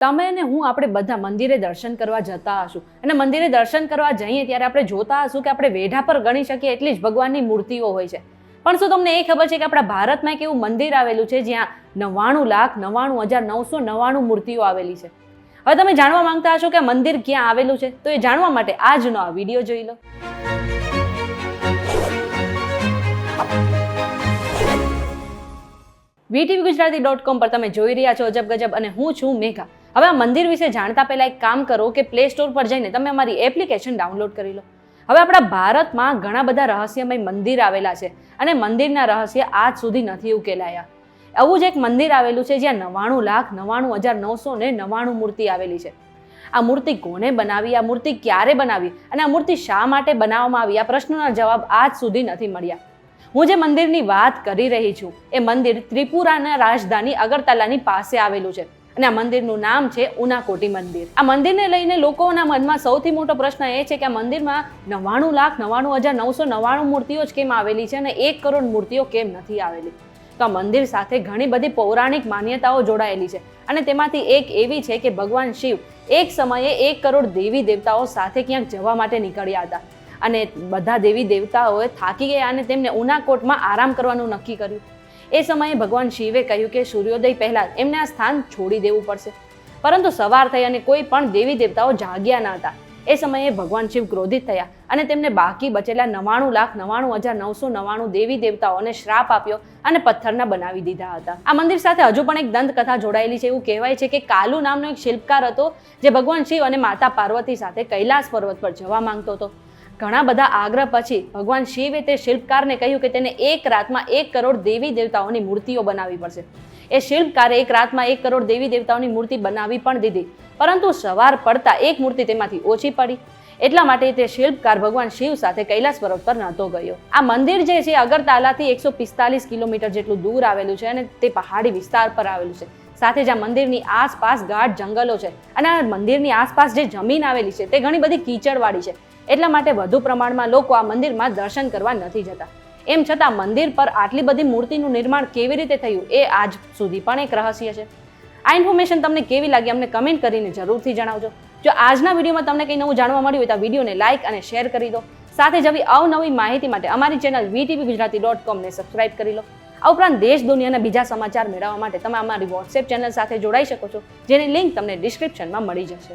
તમે અને હું આપણે બધા મંદિરે દર્શન કરવા જતા હશું અને મંદિરે દર્શન કરવા જઈએ ત્યારે આપણે જોતા હશું કે આપણે વેઢા પર ગણી શકીએ એટલી જ ભગવાનની મૂર્તિઓ હોય છે. પણ શું તમને એ ખબર છે કે આપણા ભારતમાં એક એવું મંદિર આવેલું છે જ્યાં 99,99,999 મૂર્તિઓ આવેલી છે? હવે તમે જાણવા માંગતા હશો કે મંદિર ક્યાં આવેલું છે, તો એ જાણવા માટે આજનો આ વિડીયો જોઈ લો. VTVGujarati.com પર તમે જોઈ રહ્યા છો અજબ ગજબ અને હું છું મેઘા. હવે આ મંદિર વિશે જાણતા પહેલા એક કામ કરો કે પ્લે સ્ટોર પર જઈને તમે અમારી એપ્લિકેશન ડાઉનલોડ કરી લો. હવે આપણા ભારતમાં ઘણા બધા રહસ્યમય મંદિર આવેલા છે અને મંદિરના રહસ્ય આજ સુધી નથી ઉકેલાયા. એવું જ એક મંદિર આવેલું છે જ્યાં 99,99,999 મૂર્તિ આવેલી છે. આ મૂર્તિ કોને બનાવી, આ મૂર્તિ ક્યારે બનાવી અને આ મૂર્તિ શા માટે બનાવવામાં આવી, આ પ્રશ્નોના જવાબ આજ સુધી નથી મળ્યા. હું જે મંદિરની વાત કરી રહી છું એ મંદિર ત્રિપુરાના રાજધાની અગરતલાની પાસે આવેલું છે અને આ મંદિરનું નામ છે ઉનાકોટી મંદિર. આ મંદિરને લઈને લોકોના મનમાં સૌથી મોટો પ્રશ્ન એ છે કે આ મંદિરમાં 99,99,999 મૂર્તિઓ જ કેમ આવેલી છે અને 1 કરોડ મૂર્તિઓ કેમ નથી આવેલી? તો આ મંદિર સાથે ઘણી બધી પૌરાણિક માન્યતાઓ જોડાયેલી છે અને તેમાંથી એક એવી છે કે ભગવાન શિવ એક સમયે 1 કરોડ દેવી દેવતાઓ સાથે ક્યાંક જવા માટે નીકળ્યા હતા અને બધા દેવી દેવતાઓએ થાકી ગયા અને તેમને ઉનાકોટમાં આરામ કરવાનું નક્કી કર્યું. એ સમયે ભગવાન શિવે કહ્યું કે સૂર્યોદય પહેલા એમને આ સ્થાન છોડી દેવું પડશે. પરંતુ સવાર થઈ અને કોઈ પણ દેવી દેવતાઓ જાગ્યા ન હતા. એ સમયે ભગવાન શિવ ક્રોધિત થયા અને તેમને બાકી બચેલા 99,99,999 દેવી દેવતાઓને શ્રાપ આપ્યો અને પથ્થરના બનાવી દીધા હતા. આ મંદિર સાથે હજુ પણ એક દંતકથા જોડાયેલી છે. એવું કહેવાય છે કે કાલુ નામનો એક શિલ્પકાર હતો જે ભગવાન શિવ અને માતા પાર્વતી સાથે કૈલાસ પર્વત પર જવા માંગતો હતો. ઘણા બધા આગ્રહ પછી ભગવાન શિવે તે શિલ્પકારને કહ્યું કે તેને એક રાતમાં 1 કરોડ દેવી દેવતાઓની મૂર્તિઓ બનાવવી પડશે. એ શિલ્પકારે એક રાતમાં 1 કરોડ દેવી દેવતાઓની મૂર્તિ બનાવી પણ દીધી, પરંતુ સવાર પડતા એક મૂર્તિ તેમાંથી ઓછી પડી. એટલા માટે તે શિલ્પકાર ભગવાન શિવ સાથે કૈલાસ પર્વત પર નહોતો ગયો. આ મંદિર જે છે અગરતાલાથી 145 કિલોમીટર જેટલું દૂર આવેલું છે અને તે પહાડી વિસ્તાર પર આવેલું છે. સાથે જ આ મંદિરની આસપાસ ગાઢ જંગલો છે અને આ મંદિરની આસપાસ જે જમીન આવેલી છે તે ઘણી બધી કીચડવાળી છે. એટલા માટે વધુ પ્રમાણમાં લોકો આ મંદિરમાં દર્શન કરવા નથી જતા. એમ છતાં મંદિર પર આટલી બધી મૂર્તિનું નિર્માણ કેવી રીતે થયું એ આજ સુધી પણ એક રહસ્ય છે. આ ઇન્ફોર્મેશન તમને કેવી લાગી અમને કમેન્ટ કરીને જરૂરથી જણાવજો. જો આજના વિડીયોમાં તમને કંઈ નવું જાણવા મળ્યું હોય તો વિડીયોને લાઇક અને શેર કરી દો. સાથે જ આવી અવનવી માહિતી માટે અમારી ચેનલ VTVGujarati.com ને સબસ્ક્રાઇબ કરી લો. આ ઉપરાંત દેશ દુનિયાના બીજા સમાચાર મેળવવા માટે તમે અમારી વોટ્સએપ ચેનલ સાથે જોડાઈ શકો છો, જેની લિંક તમને ડિસ્ક્રિપ્શનમાં મળી જશે.